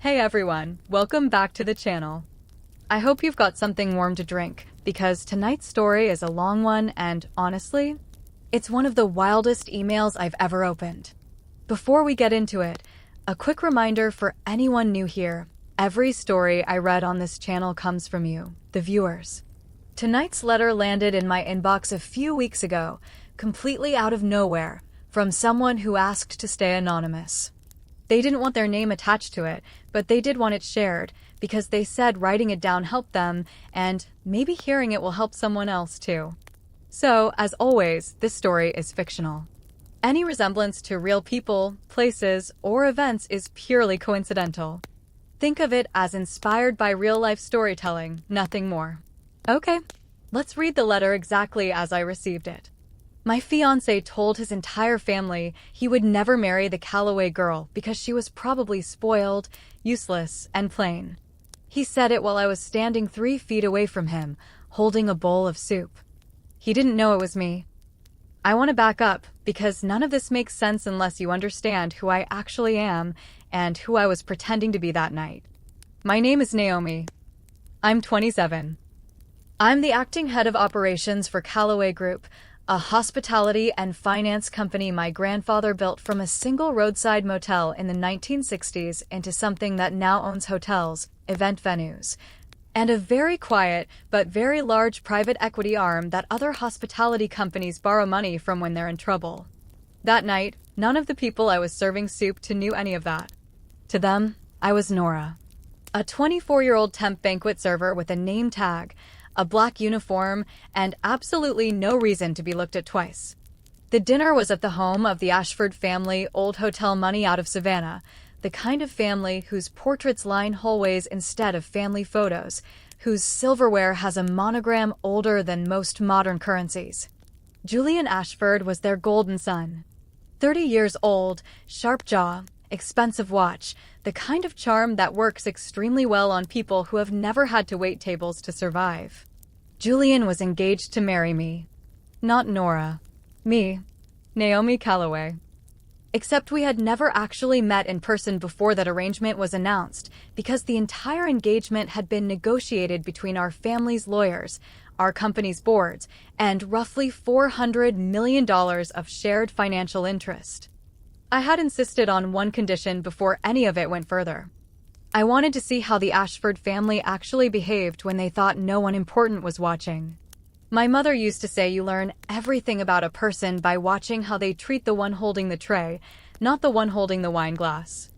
Hey everyone, welcome back to the channel. I hope you've got something warm to drink, because tonight's story is a long one and, honestly, it's one of the wildest emails I've ever opened. Before we get into it, a quick reminder for anyone new here. Every story I read on this channel comes from you, the viewers. Tonight's letter landed in my inbox a few weeks ago, completely out of nowhere, from someone who asked to stay anonymous. They didn't want their name attached to it, but they did want it shared, because they said writing it down helped them, and maybe hearing it will help someone else too. So, as always, this story is fictional. Any resemblance to real people, places, or events is purely coincidental. Think of it as inspired by real-life storytelling, nothing more. Okay, let's read the letter exactly as I received it. My fiancé told his entire family he would never marry the Callaway girl because she was probably spoiled, useless, and plain. He said it while I was standing 3 feet away from him, holding a bowl of soup. He didn't know it was me. I want to back up, because none of this makes sense unless you understand who I actually am and who I was pretending to be that night. My name is Naomi. I'm 27. I'm the acting head of operations for Callaway Group, a hospitality and finance company my grandfather built from a single roadside motel in the 1960s into something that now owns hotels, event venues, and a very quiet but very large private equity arm that other hospitality companies borrow money from when they're in trouble. That night, none of the people I was serving soup to knew any of that. To them, I was Nora, a 24-year-old temp banquet server with a name tag, a black uniform, and absolutely no reason to be looked at twice. The dinner was at the home of the Ashford family, old hotel money out of Savannah, the kind of family whose portraits line hallways instead of family photos, whose silverware has a monogram older than most modern currencies. Julian Ashford was their golden son. 30 years old, sharp jaw, expensive watch, the kind of charm that works extremely well on people who have never had to wait tables to survive. Julian was engaged to marry me. Not Nora. Me. Naomi Callaway. Except we had never actually met in person before that arrangement was announced, because the entire engagement had been negotiated between our family's lawyers, our company's boards, and roughly $400 million of shared financial interest. I had insisted on one condition before any of it went further. I wanted to see how the Ashford family actually behaved when they thought no one important was watching. My mother used to say you learn everything about a person by watching how they treat the one holding the tray, not the one holding the wine glass.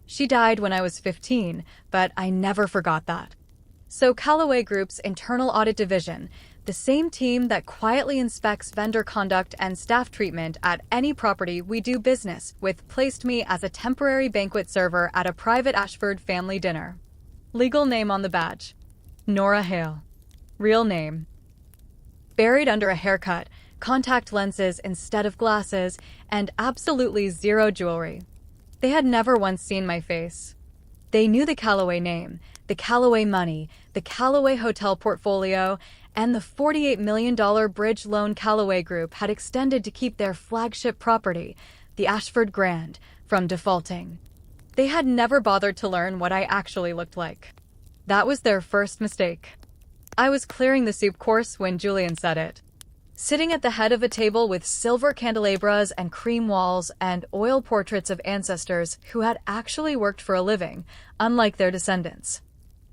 She died when I was 15, but I never forgot that. So Callaway Group's internal audit division, the same team that quietly inspects vendor conduct and staff treatment at any property we do business with, placed me as a temporary banquet server at a private Ashford family dinner. Legal name on the badge: Nora Hale. Real name: buried under a haircut, contact lenses instead of glasses, and absolutely zero jewelry. They had never once seen my face. They knew the Callaway name, the Callaway money, the Callaway hotel portfolio, and the $48 million bridge loan Callaway Group had extended to keep their flagship property, the Ashford Grand, from defaulting. They had never bothered to learn what I actually looked like. That was their first mistake. I was clearing the soup course when Julian said it. Sitting at the head of a table with silver candelabras and cream walls and oil portraits of ancestors who had actually worked for a living, unlike their descendants.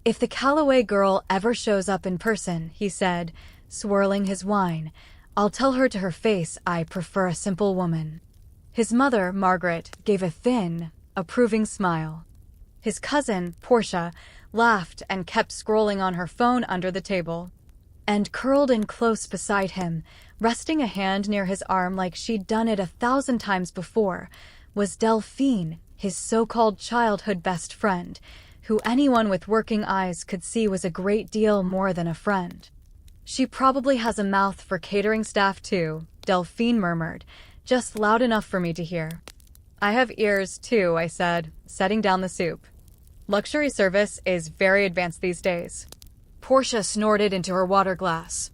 If the Callaway girl ever shows up in person, he said, swirling his wine, I'll tell her to her face I prefer a simple woman. His mother, Margaret, gave a thin, approving smile. His cousin, Portia, laughed and kept scrolling on her phone under the table. And curled in close beside him, resting a hand near his arm like she'd done it 1,000 times before, was Delphine, his so-called childhood best friend, who anyone with working eyes could see was a great deal more than a friend. She probably has a mouth for catering staff too, Delphine murmured, just loud enough for me to hear. I have ears too, I said, setting down the soup. Luxury service is very advanced these days. Portia snorted into her water glass.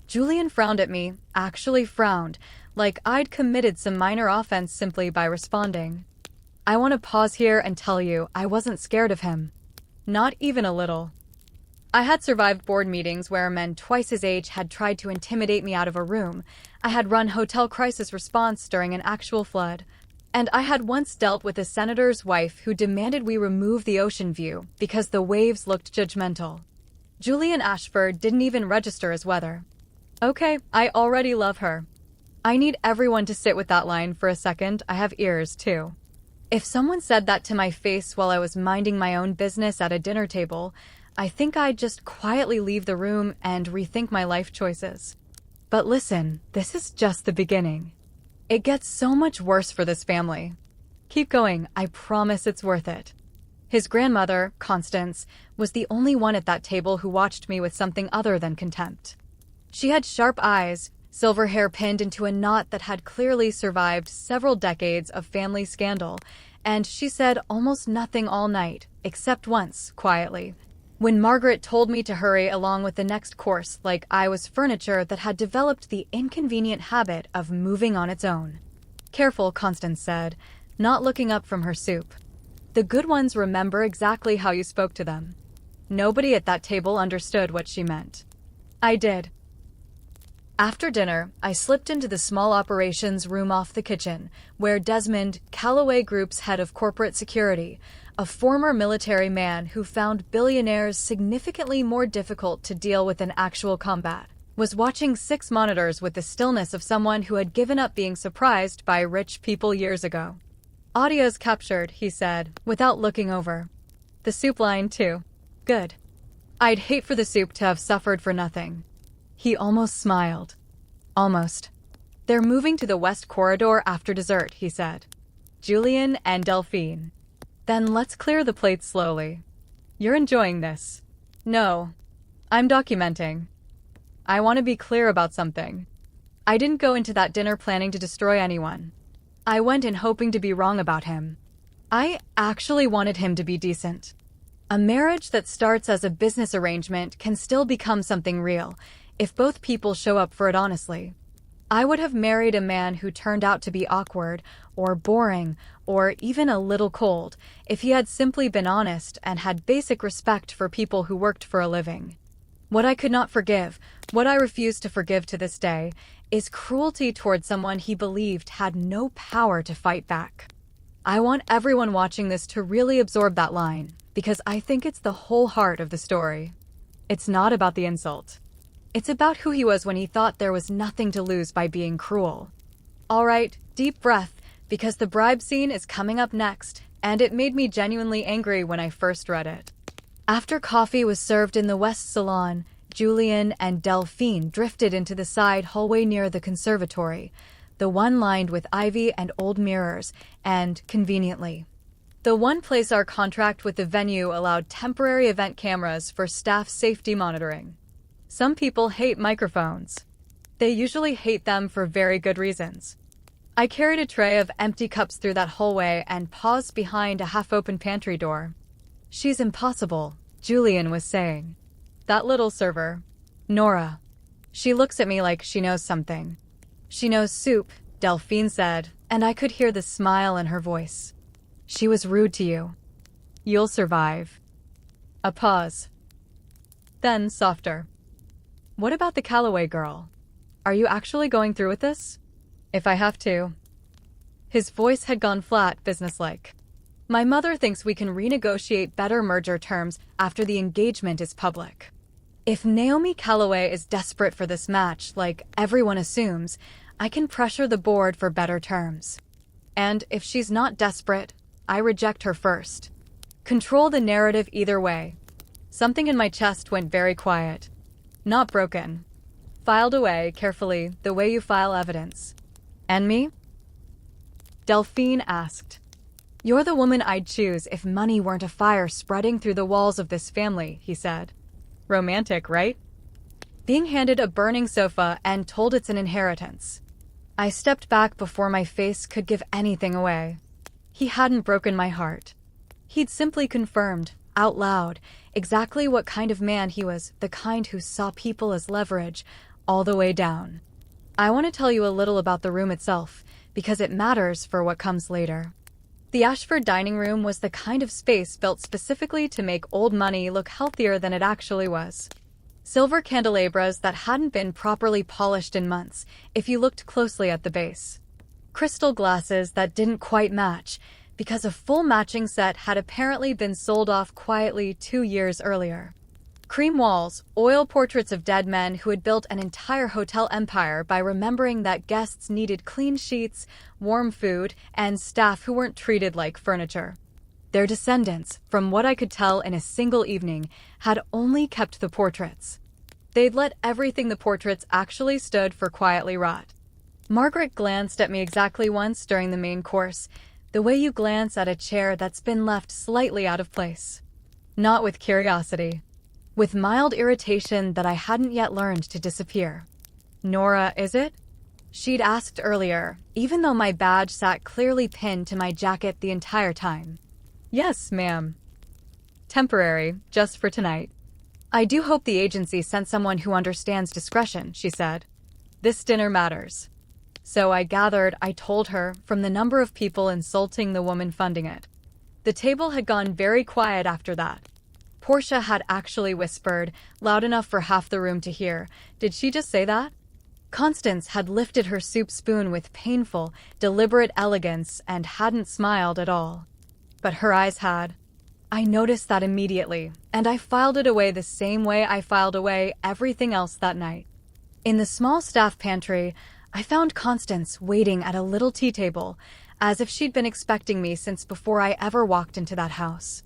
Julian frowned at me, actually frowned, like I'd committed some minor offense simply by responding. I want to pause here and tell you I wasn't scared of him. Not even a little. I had survived board meetings where men twice his age had tried to intimidate me out of a room. I had run hotel crisis response during an actual flood. And I had once dealt with a senator's wife who demanded we remove the ocean view because the waves looked judgmental. Julian Ashford didn't even register as weather. Okay, I already love her. I need everyone to sit with that line for a second. I have ears, too. If someone said that to my face while I was minding my own business at a dinner table, I think I'd just quietly leave the room and rethink my life choices. But listen, this is just the beginning. It gets so much worse for this family. Keep going, I promise it's worth it. His grandmother, Constance, was the only one at that table who watched me with something other than contempt. She had sharp eyes, silver hair pinned into a knot that had clearly survived several decades of family scandal, and she said almost nothing all night, except once, quietly, when Margaret told me to hurry along with the next course like I was furniture that had developed the inconvenient habit of moving on its own. Careful, Constance said, not looking up from her soup. The good ones remember exactly how you spoke to them. Nobody at that table understood what she meant. I did. After dinner, I slipped into the small operations room off the kitchen, where Desmond, Callaway Group's head of corporate security, a former military man who found billionaires significantly more difficult to deal with in actual combat, was watching 6 monitors with the stillness of someone who had given up being surprised by rich people years ago. Audio's captured, he said, without looking over. The soup line, too. Good. I'd hate for the soup to have suffered for nothing. He almost smiled. Almost. They're moving to the West Corridor after dessert, he said. Julian and Delphine. Then let's clear the plates slowly. You're enjoying this. No. I'm documenting. I want to be clear about something. I didn't go into that dinner planning to destroy anyone. I went in hoping to be wrong about him. I actually wanted him to be decent. A marriage that starts as a business arrangement can still become something real, if both people show up for it honestly. I would have married a man who turned out to be awkward, or boring, or even a little cold, if he had simply been honest and had basic respect for people who worked for a living. What I could not forgive, what I refuse to forgive to this day, is cruelty toward someone he believed had no power to fight back. I want everyone watching this to really absorb that line, because I think it's the whole heart of the story. It's not about the insult. It's about who he was when he thought there was nothing to lose by being cruel. All right, deep breath, because the bribe scene is coming up next, and it made me genuinely angry when I first read it. After coffee was served in the West Salon, Julian and Delphine drifted into the side hallway near the conservatory, the one lined with ivy and old mirrors, and, conveniently, the one place our contract with the venue allowed temporary event cameras for staff safety monitoring. Some people hate microphones. They usually hate them for very good reasons. I carried a tray of empty cups through that hallway and paused behind a half-open pantry door. She's impossible, Julian was saying. That little server. Nora. She looks at me like she knows something. She knows soup, Delphine said, and I could hear the smile in her voice. She was rude to you. You'll survive. A pause. Then, softer. What about the Callaway girl? Are you actually going through with this? If I have to. His voice had gone flat, businesslike. My mother thinks we can renegotiate better merger terms after the engagement is public. If Naomi Callaway is desperate for this match, like everyone assumes, I can pressure the board for better terms. And if she's not desperate, I reject her first. Control the narrative either way. Something in my chest went very quiet. Not broken. Filed away, carefully, the way you file evidence. And me? Delphine asked. You're the woman I'd choose if money weren't a fire spreading through the walls of this family, he said. Romantic, right? Being handed a burning sofa and told it's an inheritance. I stepped back before my face could give anything away. He hadn't broken my heart. He'd simply confirmed, out loud, exactly what kind of man he was, the kind who saw people as leverage, all the way down. I want to tell you a little about the room itself, because it matters for what comes later. The Ashford dining room was the kind of space built specifically to make old money look healthier than it actually was. Silver candelabras that hadn't been properly polished in months, if you looked closely at the base. Crystal glasses that didn't quite match, because a full matching set had apparently been sold off quietly 2 years earlier. Cream walls, oil portraits of dead men who had built an entire hotel empire by remembering that guests needed clean sheets, warm food, and staff who weren't treated like furniture. Their descendants, from what I could tell in a single evening, had only kept the portraits. They'd let everything the portraits actually stood for quietly rot. Margaret glanced at me exactly once during the main course, the way you glance at a chair that's been left slightly out of place. Not with curiosity. With mild irritation that I hadn't yet learned to disappear. "Nora, is it?" She'd asked earlier, even though my badge sat clearly pinned to my jacket the entire time. "Yes, ma'am." "Temporary, just for tonight." "I do hope the agency sent someone who understands discretion," she said. "This dinner matters." So I gathered I told her from the number of people insulting the woman funding it. The table had gone very quiet after that. Portia had actually whispered, loud enough for half the room to hear, "Did she just say that?" Constance had lifted her soup spoon with painful, deliberate elegance and hadn't smiled at all. But her eyes had. I noticed that immediately, and I filed it away the same way I filed away everything else that night. In the small staff pantry, I found Constance waiting at a little tea table, as if she'd been expecting me since before I ever walked into that house.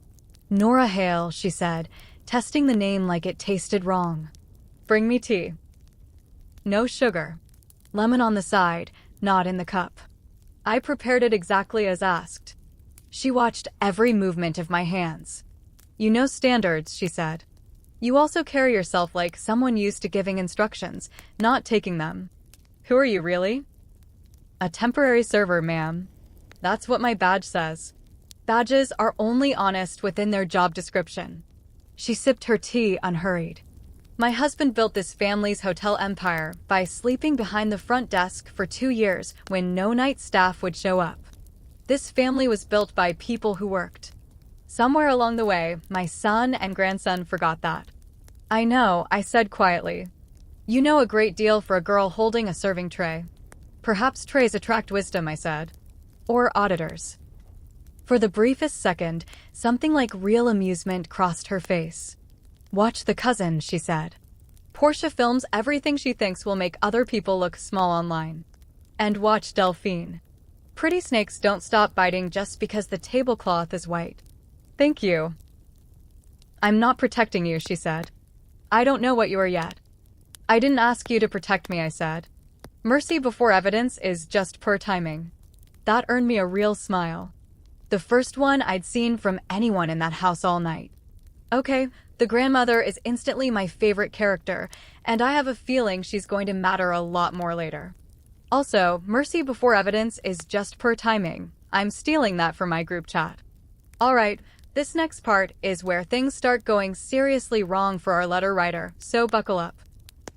"Nora Hale," she said, testing the name like it tasted wrong. "Bring me tea." "No sugar. Lemon on the side, not in the cup." I prepared it exactly as asked. She watched every movement of my hands. "You know standards," she said. "You also carry yourself like someone used to giving instructions, not taking them." "Who are you, really?" "A temporary server, ma'am. That's what my badge says." Badges are only honest within their job description. She sipped her tea unhurried. "My husband built this family's hotel empire by sleeping behind the front desk for 2 years when no night staff would show up. This family was built by people who worked. Somewhere along the way, my son and grandson forgot that." "I know," I said quietly. "You know a great deal for a girl holding a serving tray." "Perhaps trays attract wisdom," I said. "Or auditors." For the briefest second, something like real amusement crossed her face. "Watch the cousin," she said. "Portia films everything she thinks will make other people look small online. And watch Delphine. Pretty snakes don't stop biting just because the tablecloth is white." "Thank you." "I'm not protecting you," she said. "I don't know what you are yet." "I didn't ask you to protect me," I said. "Mercy before evidence is just poor timing." That earned me a real smile. The first one I'd seen from anyone in that house all night. Okay, the grandmother is instantly my favorite character, and I have a feeling she's going to matter a lot more later. Also, mercy before evidence is just poor timing. I'm stealing that from my group chat. Alright, this next part is where things start going seriously wrong for our letter writer, so buckle up.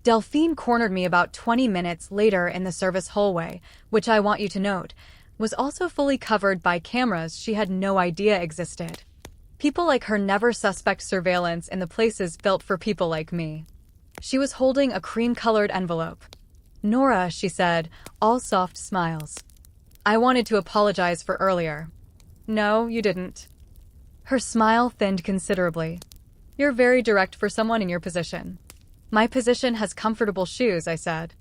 Delphine cornered me about 20 minutes later in the service hallway, which I want you to note, was also fully covered by cameras she had no idea existed. People like her never suspect surveillance in the places built for people like me. She was holding a cream-colored envelope. "Nora," she said, all soft smiles. "I wanted to apologize for earlier." "No, you didn't." Her smile thinned considerably. "You're very direct for someone in your position." "My position has comfortable shoes," I said.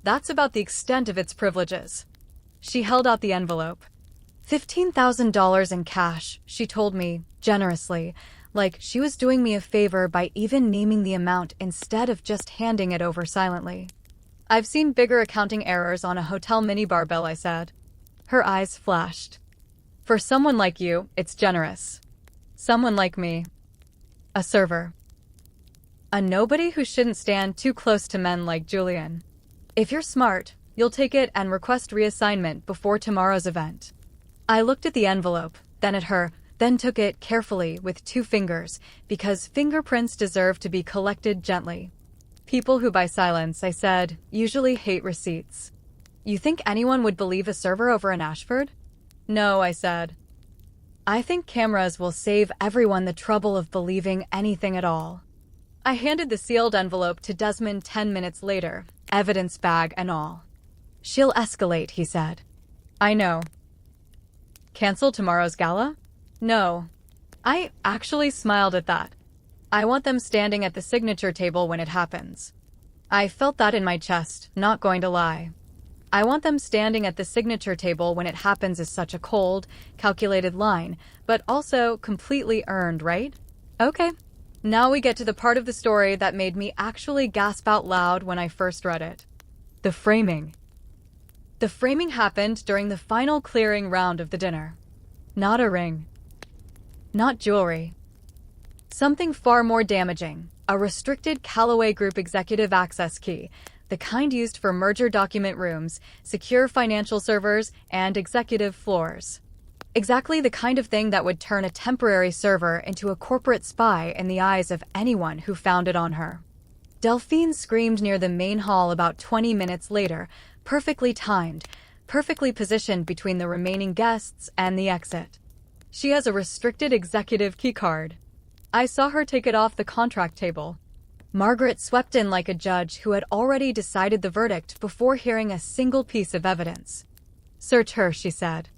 "That's about the extent of its privileges." She held out the envelope. $15,000 in cash, she told me, generously, like she was doing me a favor by even naming the amount instead of just handing it over silently. "I've seen bigger accounting errors on a hotel minibar bill," I said. Her eyes flashed. "For someone like you, it's generous. Someone like me. A server. A nobody who shouldn't stand too close to men like Julian. If you're smart, you'll take it and request reassignment before tomorrow's event." I looked at the envelope, then at her, then took it carefully with 2 fingers, because fingerprints deserve to be collected gently. "People who buy silence," I said, "usually hate receipts." "You think anyone would believe a server over in Ashford?" "No," I said. I think cameras will save everyone the trouble of believing anything at all. I handed the sealed envelope to Desmond 10 minutes later, evidence bag and all. She'll escalate, he said. I know. Cancel tomorrow's gala? No. I actually smiled at that. I want them standing at the signature table when it happens. I felt that in my chest, not going to lie. I want them standing at the signature table when it happens is such a cold, calculated line, but also completely earned, right? Okay. Now we get to the part of the story that made me actually gasp out loud when I first read it. The framing. The framing happened during the final clearing round of the dinner. Not a ring. Not jewelry. Something far more damaging, a restricted Callaway Group executive access key, the kind used for merger document rooms, secure financial servers, and executive floors. Exactly the kind of thing that would turn a temporary server into a corporate spy in the eyes of anyone who found it on her. Delphine screamed near the main hall about 20 minutes later, perfectly timed, perfectly positioned between the remaining guests and the exit. She has a restricted executive keycard. I saw her take it off the contract table. Margaret swept in like a judge who had already decided the verdict before hearing a single piece of evidence. Search her, she said.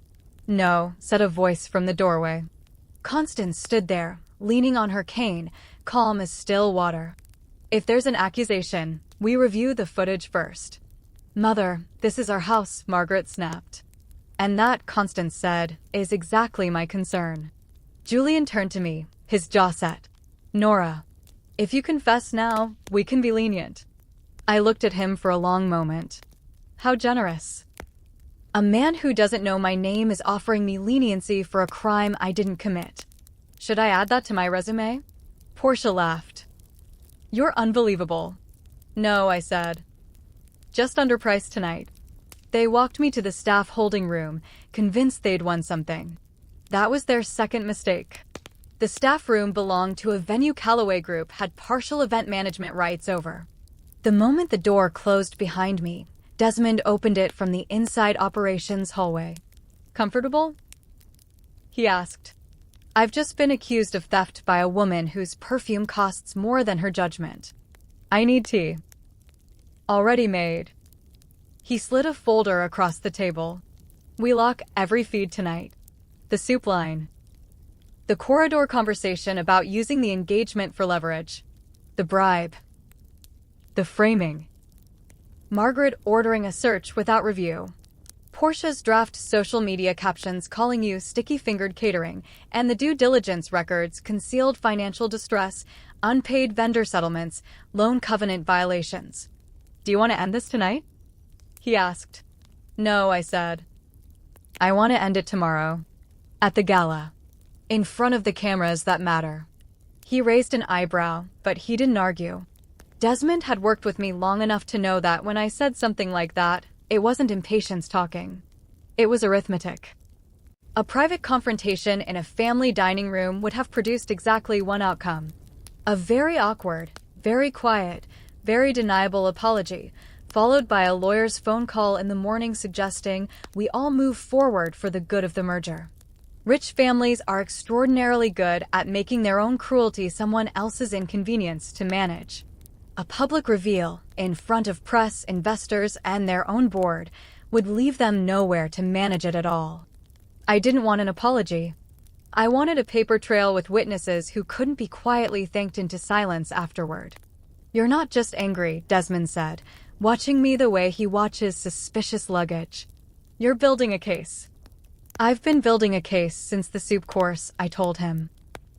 No, said a voice from the doorway. Constance stood there, leaning on her cane, calm as still water. If there's an accusation, we review the footage first. Mother, this is our house, Margaret snapped. And that, Constance said, is exactly my concern. Julian turned to me, his jaw set. Nora, if you confess now, we can be lenient. I looked at him for a long moment. How generous. A man who doesn't know my name is offering me leniency for a crime I didn't commit. Should I add that to my resume? Portia laughed. You're unbelievable. No, I said. Just underpriced tonight. They walked me to the staff holding room, convinced they'd won something. That was their second mistake. The staff room belonged to a venue Callaway Group had partial event management rights over. The moment the door closed behind me, Desmond opened it from the inside operations hallway. Comfortable? He asked. I've just been accused of theft by a woman whose perfume costs more than her judgment. I need tea. Already made. He slid a folder across the table. We lock every feed tonight. The soup line. The corridor conversation about using the engagement for leverage. The bribe. The framing. Margaret ordering a search without review. Portia's draft social media captions calling you sticky-fingered catering, and the due diligence records concealed financial distress, unpaid vendor settlements, loan covenant violations. Do you want to end this tonight? He asked. No, I said. I want to end it tomorrow. At the gala. In front of the cameras that matter. He raised an eyebrow, but he didn't argue. Desmond had worked with me long enough to know that when I said something like that, it wasn't impatience talking. It was arithmetic. A private confrontation in a family dining room would have produced exactly one outcome. A very awkward, very quiet, very deniable apology, followed by a lawyer's phone call in the morning suggesting we all move forward for the good of the merger. Rich families are extraordinarily good at making their own cruelty someone else's inconvenience to manage. A public reveal, in front of press, investors, and their own board, would leave them nowhere to manage it at all. I didn't want an apology. I wanted a paper trail with witnesses who couldn't be quietly thanked into silence afterward. You're not just angry, Desmond said, watching me the way he watches suspicious luggage. You're building a case. I've been building a case since the soup course, I told him.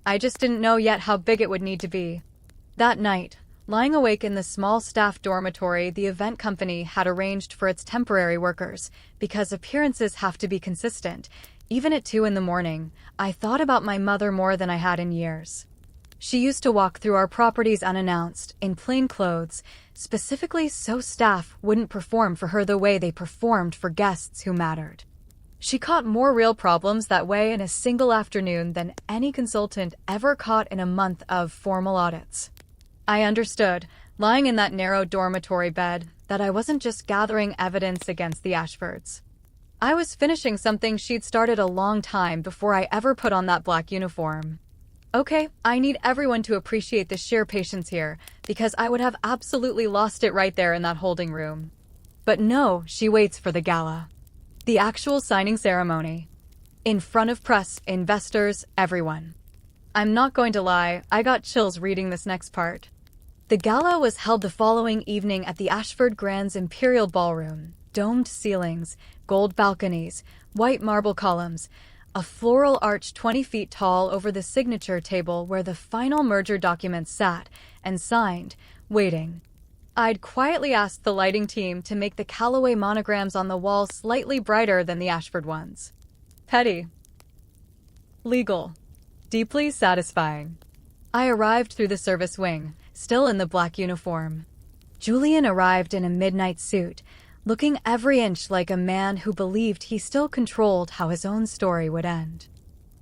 I just didn't know yet how big it would need to be. That night, lying awake in the small staff dormitory the event company had arranged for its temporary workers, because appearances have to be consistent, even at 2 a.m, I thought about my mother more than I had in years. She used to walk through our properties unannounced, in plain clothes, specifically so staff wouldn't perform for her the way they performed for guests who mattered. She caught more real problems that way in a single afternoon than any consultant ever caught in a month of formal audits. I understood, lying in that narrow dormitory bed, that I wasn't just gathering evidence against the Ashfords. I was finishing something she'd started a long time before I ever put on that black uniform. Okay, I need everyone to appreciate the sheer patience here, because I would have absolutely lost it right there in that holding room. But no, she waits for the gala. The actual signing ceremony. In front of press, investors, everyone. I'm not going to lie, I got chills reading this next part. The gala was held the following evening at the Ashford Grand's Imperial Ballroom. Domed ceilings, gold balconies, white marble columns, a floral arch 20 feet tall over the signature table where the final merger documents sat and signed, waiting. I'd quietly asked the lighting team to make the Callaway monograms on the wall slightly brighter than the Ashford ones. Petty. Legal. Deeply satisfying. I arrived through the service wing, still in the black uniform. Julian arrived in a midnight suit, looking every inch like a man who believed he still controlled how his own story would end.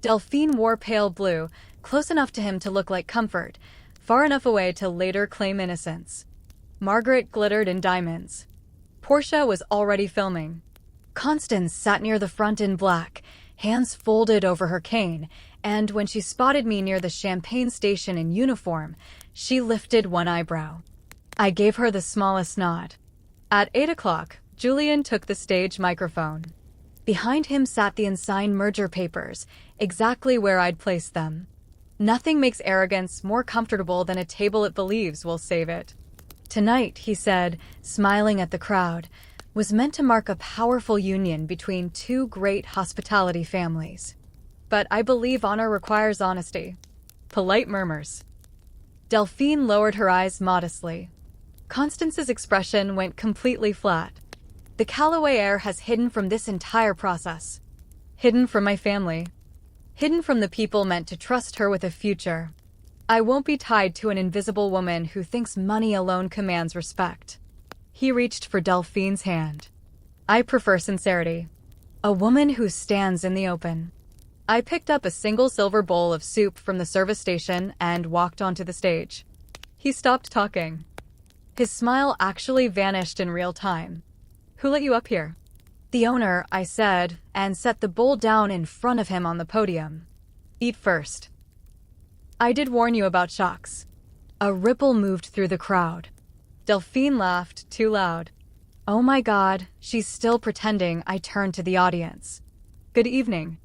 Delphine wore pale blue, close enough to him to look like comfort, far enough away to later claim innocence. Margaret glittered in diamonds. Portia was already filming. Constance sat near the front in black, hands folded over her cane, and when she spotted me near the champagne station in uniform, she lifted one eyebrow. I gave her the smallest nod. At 8 o'clock, Julian took the stage microphone. Behind him sat the unsigned merger papers, exactly where I'd placed them. Nothing makes arrogance more comfortable than a table it believes will save it. Tonight, he said, smiling at the crowd, was meant to mark a powerful union between two great hospitality families. But I believe honor requires honesty. Polite murmurs. Delphine lowered her eyes modestly. Constance's expression went completely flat. The Callaway heir has hidden from this entire process. Hidden from my family. Hidden from the people meant to trust her with a future. I won't be tied to an invisible woman who thinks money alone commands respect. He reached for Delphine's hand. I prefer sincerity. A woman who stands in the open. I picked up a single silver bowl of soup from the service station and walked onto the stage. He stopped talking. His smile actually vanished in real time. Who let you up here? The owner, I said, and set the bowl down in front of him on the podium. Eat first. I did warn you about shocks. A ripple moved through the crowd. Delphine laughed too loud. Oh my God, she's still pretending. I turned to the audience. Good evening.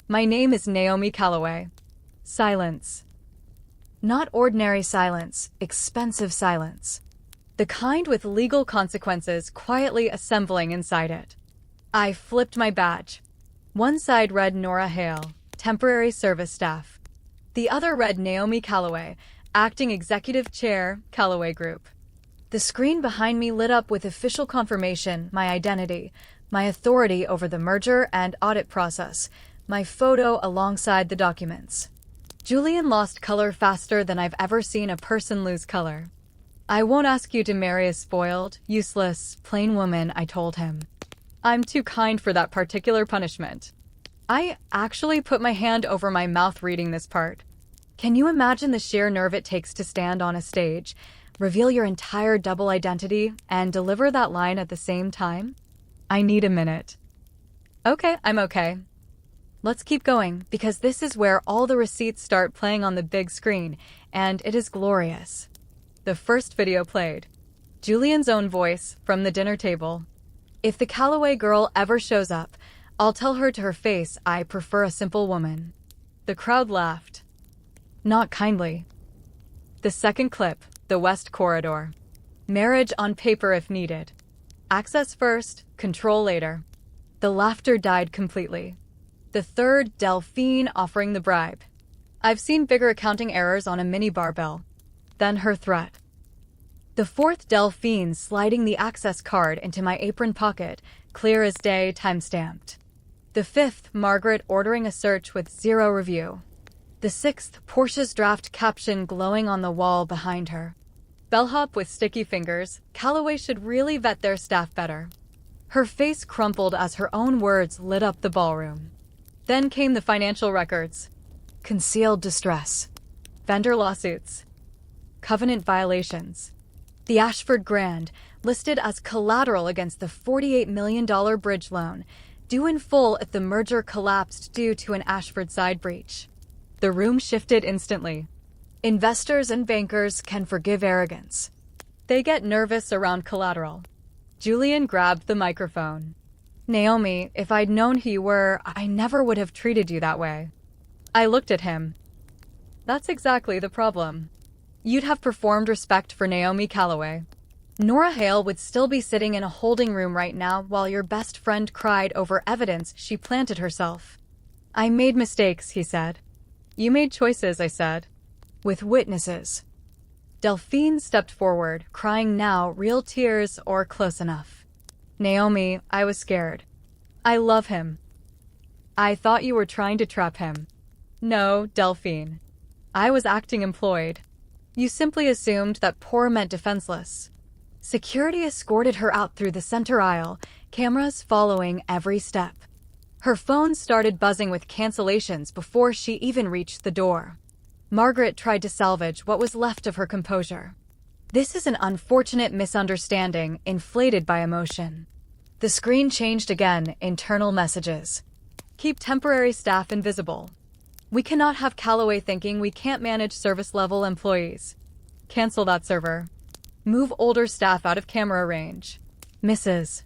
My name is Naomi Callaway. Silence. Not ordinary silence, expensive silence. The kind with legal consequences quietly assembling inside it. I flipped my badge. One side read Nora Hale, temporary service staff. The other read Naomi Callaway, acting executive chair, Callaway Group. The screen behind me lit up with official confirmation, my identity, my authority over the merger and audit process, my photo alongside the documents. Julian lost color faster than I've ever seen a person lose color. I won't ask you to marry a spoiled, useless, plain woman, I told him. I'm too kind for that particular punishment. I actually put my hand over my mouth reading this part. Can you imagine the sheer nerve it takes to stand on a stage, reveal your entire double identity, and deliver that line at the same time? I need a minute. Okay, I'm okay. Let's keep going, because this is where all the receipts start playing on the big screen, and it is glorious. The first video played. Julian's own voice, from the dinner table. If the Callaway girl ever shows up, I'll tell her to her face I prefer a simple woman. The crowd laughed. Not kindly. The second clip, the West Corridor. Marriage on paper if needed. Access first, control later. The laughter died completely. The third, Delphine offering the bribe. I've seen bigger accounting errors on a mini barbell. Then her threat. The fourth, Delphine sliding the access card into my apron pocket, clear as day, time-stamped. The fifth, Margaret ordering a search with zero review. The sixth, Portia's draft caption glowing on the wall behind her. Bellhop with sticky fingers, Callaway should really vet their staff better. Her face crumpled as her own words lit up the ballroom. Then came the financial records. Concealed distress. Vendor lawsuits. Covenant violations. The Ashford Grand, listed as collateral against the $48 million bridge loan, due in full if the merger collapsed due to an Ashford side breach. The room shifted instantly. Investors and bankers can forgive arrogance. They get nervous around collateral. Julian grabbed the microphone. Naomi, if I'd known who you were, I never would have treated you that way. I looked at him. That's exactly the problem. You'd have performed respect for Naomi Calloway. Nora Hale would still be sitting in a holding room right now while your best friend cried over evidence she planted herself. I made mistakes, he said. You made choices, I said. With witnesses. Delphine stepped forward, crying now, real tears or close enough. Naomi, I was scared. I love him. I thought you were trying to trap him. No, Delphine. I was acting employed. You simply assumed that poor meant defenseless. Security escorted her out through the center aisle, cameras following every step. Her phone started buzzing with cancellations before she even reached the door. Margaret tried to salvage what was left of her composure. This is an unfortunate misunderstanding inflated by emotion. The screen changed again, internal messages. Keep temporary staff invisible. We cannot have Calloway thinking we can't manage service-level employees. Cancel that server. Move older staff out of camera range. Mrs.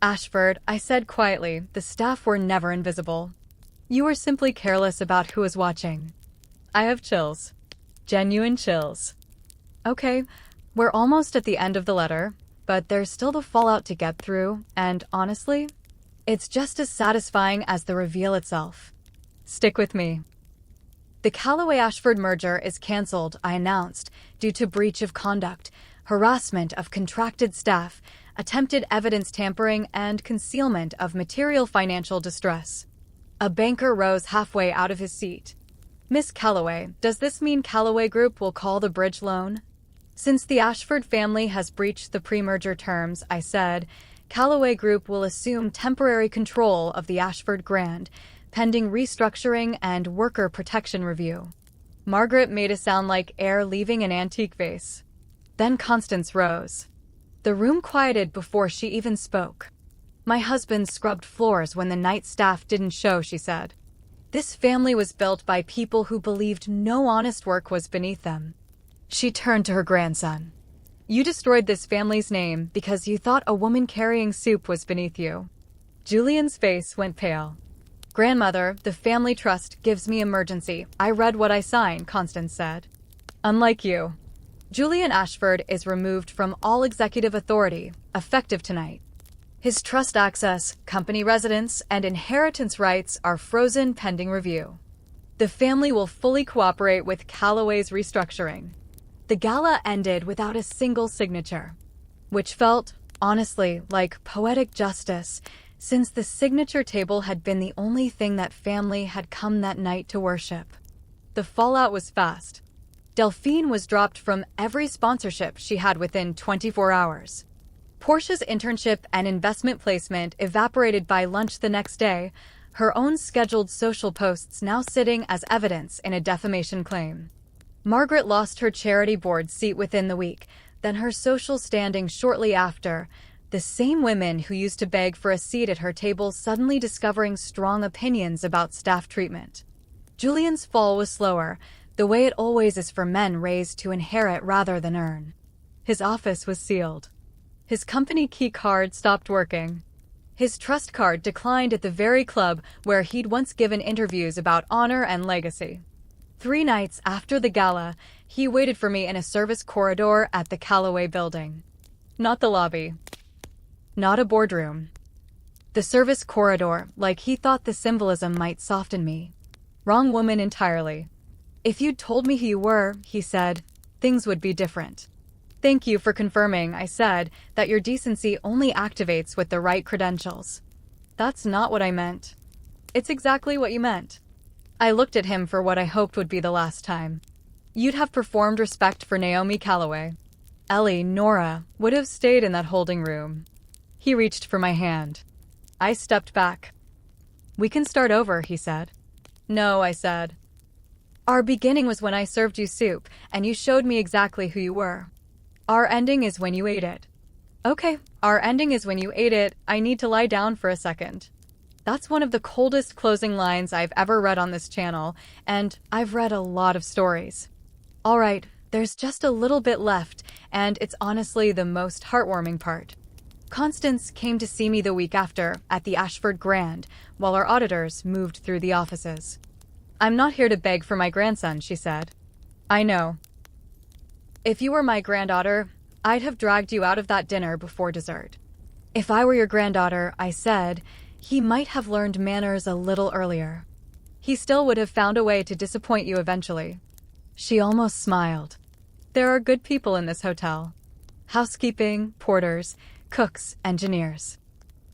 Ashford, I said quietly, the staff were never invisible. You were simply careless about who was watching. I have chills. Genuine chills. Okay, we're almost at the end of the letter, but there's still the fallout to get through, and honestly, it's just as satisfying as the reveal itself. Stick with me. The Calloway-Ashford merger is cancelled, I announced, due to breach of conduct, harassment of contracted staff, attempted evidence tampering, and concealment of material financial distress. A banker rose halfway out of his seat. Miss Calloway, does this mean Calloway Group will call the bridge loan? Since the Ashford family has breached the pre-merger terms, I said, Calloway Group will assume temporary control of the Ashford Grand, pending restructuring and worker protection review. Margaret made a sound like air leaving an antique vase. Then Constance rose. The room quieted before she even spoke. My husband scrubbed floors when the night staff didn't show, she said. This family was built by people who believed no honest work was beneath them. She turned to her grandson. You destroyed this family's name because you thought a woman carrying soup was beneath you. Julian's face went pale. Grandmother, the family trust gives me emergency. I read what I signed, Constance said. Unlike you. Julian Ashford is removed from all executive authority, effective tonight. His trust access, company residence, and inheritance rights are frozen pending review. The family will fully cooperate with Calloway's restructuring. The gala ended without a single signature, which felt, honestly, like poetic justice, since the signature table had been the only thing that family had come that night to worship. The fallout was fast. Delphine was dropped from every sponsorship she had within 24 hours. Portia's internship and investment placement evaporated by lunch the next day, her own scheduled social posts now sitting as evidence in a defamation claim. Margaret lost her charity board seat within the week, then her social standing shortly after, the same women who used to beg for a seat at her table suddenly discovering strong opinions about staff treatment. Julian's fall was slower, the way it always is for men raised to inherit rather than earn. His office was sealed. His company key card stopped working. His trust card declined at the very club where he'd once given interviews about honor and legacy. 3 nights after the gala, he waited for me in a service corridor at the Calloway building. Not the lobby. Not a boardroom. The service corridor, like he thought the symbolism might soften me. Wrong woman entirely. If you'd told me who you were, he said, things would be different. Thank you for confirming, I said, that your decency only activates with the right credentials. That's not what I meant. It's exactly what you meant. I looked at him for what I hoped would be the last time. You'd have performed respect for Naomi Calloway. Ellie, Nora, would have stayed in that holding room. He reached for my hand. I stepped back. We can start over, he said. No, I said. Our beginning was when I served you soup, and you showed me exactly who you were. Our ending is when you ate it. Okay, our ending is when you ate it. I need to lie down for a second. That's one of the coldest closing lines I've ever read on this channel, and I've read a lot of stories. All right, there's just a little bit left, and it's honestly the most heartwarming part. Constance came to see me the week after at the Ashford Grand while our auditors moved through the offices. "I'm not here to beg for my grandson," she said. "I know. If you were my granddaughter, I'd have dragged you out of that dinner before dessert. If I were your granddaughter," I said, "he might have learned manners a little earlier. He still would have found a way to disappoint you eventually." She almost smiled. There are good people in this hotel. Housekeeping, porters, cooks, engineers.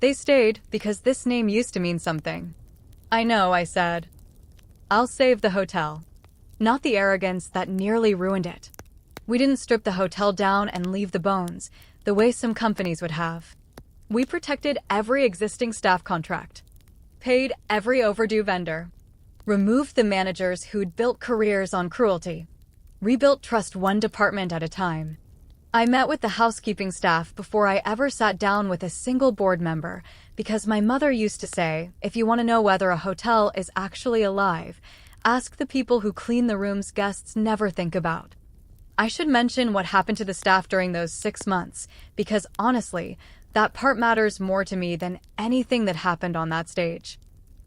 They stayed because this name used to mean something. "I know," I said. "I'll save the hotel. Not the arrogance that nearly ruined it. We didn't strip the hotel down and leave the bones, the way some companies would have. We protected every existing staff contract, paid every overdue vendor, removed the managers who'd built careers on cruelty, rebuilt trust one department at a time. I met with the housekeeping staff before I ever sat down with a single board member because my mother used to say, if you want to know whether a hotel is actually alive, ask the people who clean the rooms guests never think about." I should mention what happened to the staff during those 6 months, because honestly, that part matters more to me than anything that happened on that stage.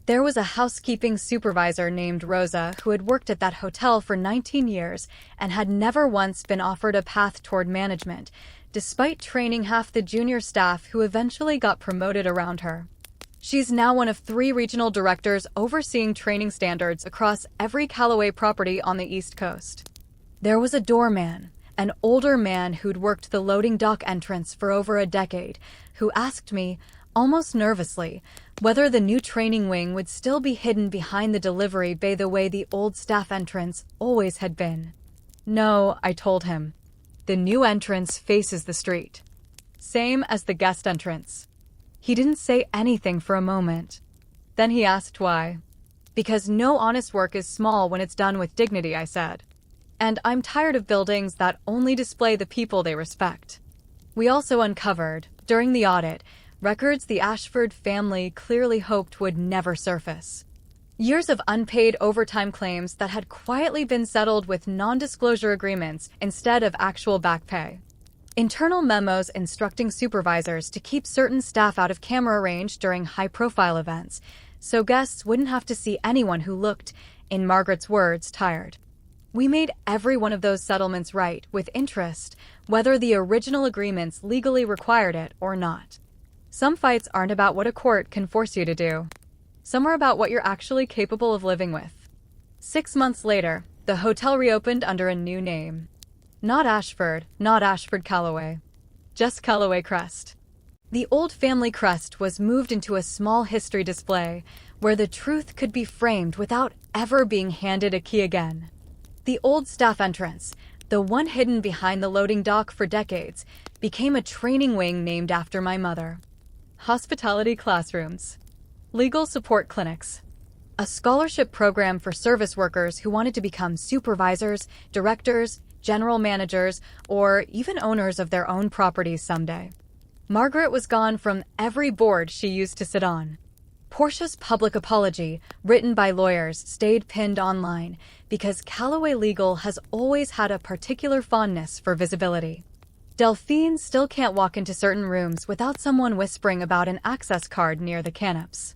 There was a housekeeping supervisor named Rosa who had worked at that hotel for 19 years and had never once been offered a path toward management, despite training half the junior staff who eventually got promoted around her. She's now one of 3 regional directors overseeing training standards across every Callaway property on the East Coast. There was a doorman, an older man who'd worked the loading dock entrance for over a decade, who asked me, almost nervously, whether the new training wing would still be hidden behind the delivery bay the way the old staff entrance always had been. "No," I told him. "The new entrance faces the street. Same as the guest entrance." He didn't say anything for a moment. Then he asked why. "Because no honest work is small when it's done with dignity," I said. "And I'm tired of buildings that only display the people they respect." We also uncovered, during the audit, records the Ashford family clearly hoped would never surface. Years of unpaid overtime claims that had quietly been settled with non-disclosure agreements instead of actual back pay. Internal memos instructing supervisors to keep certain staff out of camera range during high-profile events, so guests wouldn't have to see anyone who looked, in Margaret's words, tired. We made every one of those settlements right, with interest, whether the original agreements legally required it or not. Some fights aren't about what a court can force you to do. Some are about what you're actually capable of living with. 6 months later, the hotel reopened under a new name. Not Ashford Callaway. Just Callaway Crest. The old family crest was moved into a small history display where the truth could be framed without ever being handed a key again. The old staff entrance, the one hidden behind the loading dock for decades, became a training wing named after my mother. Hospitality classrooms, legal support clinics, a scholarship program for service workers who wanted to become supervisors, directors, general managers, or even owners of their own properties someday. Margaret was gone from every board she used to sit on. Portia's public apology, written by lawyers, stayed pinned online because Callaway Legal has always had a particular fondness for visibility. Delphine still can't walk into certain rooms without someone whispering about an access card near the canops.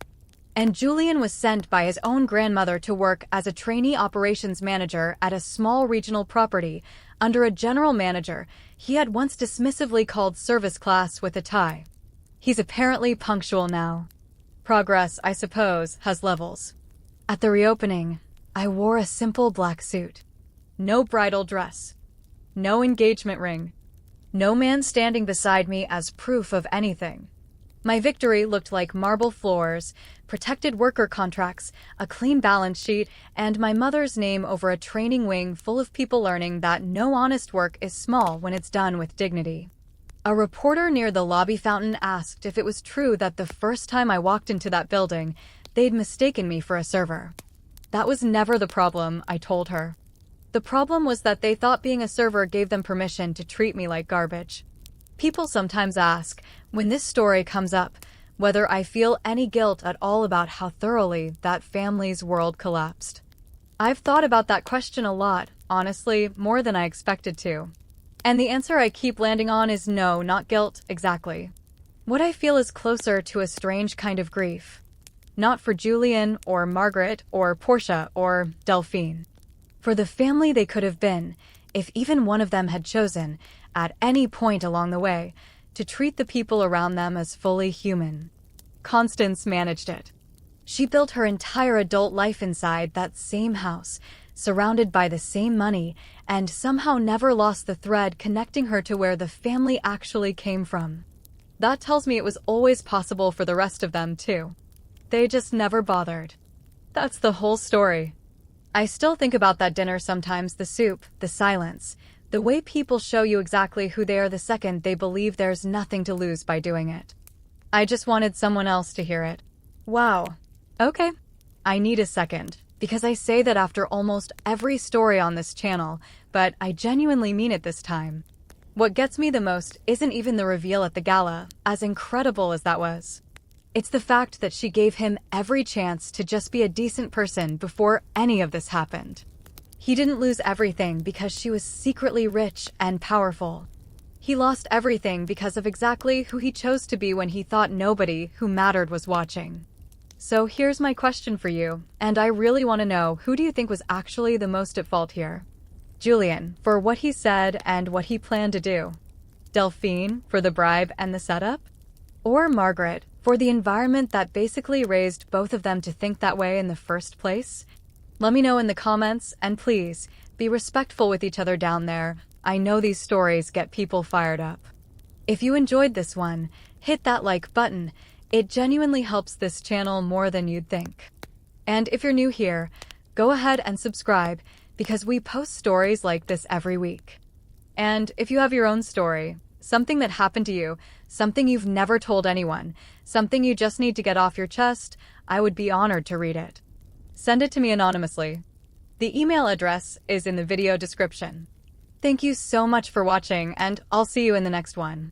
And Julian was sent by his own grandmother to work as a trainee operations manager at a small regional property under a general manager he had once dismissively called service class with a tie. He's apparently punctual now. Progress, I suppose, has levels. At the reopening, I wore a simple black suit. No bridal dress. No engagement ring. No man standing beside me as proof of anything. My victory looked like marble floors, protected worker contracts, a clean balance sheet, and my mother's name over a training wing full of people learning that no honest work is small when it's done with dignity. A reporter near the lobby fountain asked if it was true that the first time I walked into that building, they'd mistaken me for a server. That was never the problem, I told her. The problem was that they thought being a server gave them permission to treat me like garbage. People sometimes ask, when this story comes up, whether I feel any guilt at all about how thoroughly that family's world collapsed. I've thought about that question a lot, honestly, more than I expected to. And the answer I keep landing on is no, not guilt, exactly. What I feel is closer to a strange kind of grief. Not for Julian, or Margaret, or Portia, or Delphine. For the family they could have been, if even one of them had chosen, at any point along the way, to treat the people around them as fully human. Constance managed it. She built her entire adult life inside that same house, surrounded by the same money, and somehow never lost the thread connecting her to where the family actually came from. That tells me it was always possible for the rest of them, too. They just never bothered. That's the whole story. I still think about that dinner sometimes, the soup, the silence, the way people show you exactly who they are the second they believe there's nothing to lose by doing it. I just wanted someone else to hear it. Wow. Okay. I need a second, because I say that after almost every story on this channel, but I genuinely mean it this time. What gets me the most isn't even the reveal at the gala, as incredible as that was. It's the fact that she gave him every chance to just be a decent person before any of this happened. He didn't lose everything because she was secretly rich and powerful. He lost everything because of exactly who he chose to be when he thought nobody who mattered was watching. So here's my question for you, and I really want to know, who do you think was actually the most at fault here? Julian, for what he said and what he planned to do. Delphine, for the bribe and the setup? Or Margaret, for the environment that basically raised both of them to think that way in the first place? Let me know in the comments, and please, be respectful with each other down there. I know these stories get people fired up. If you enjoyed this one, hit that like button. It genuinely helps this channel more than you'd think. And if you're new here, go ahead and subscribe, because we post stories like this every week. And if you have your own story, something that happened to you, something you've never told anyone, something you just need to get off your chest, I would be honored to read it. Send it to me anonymously. The email address is in the video description. Thank you so much for watching, and I'll see you in the next one.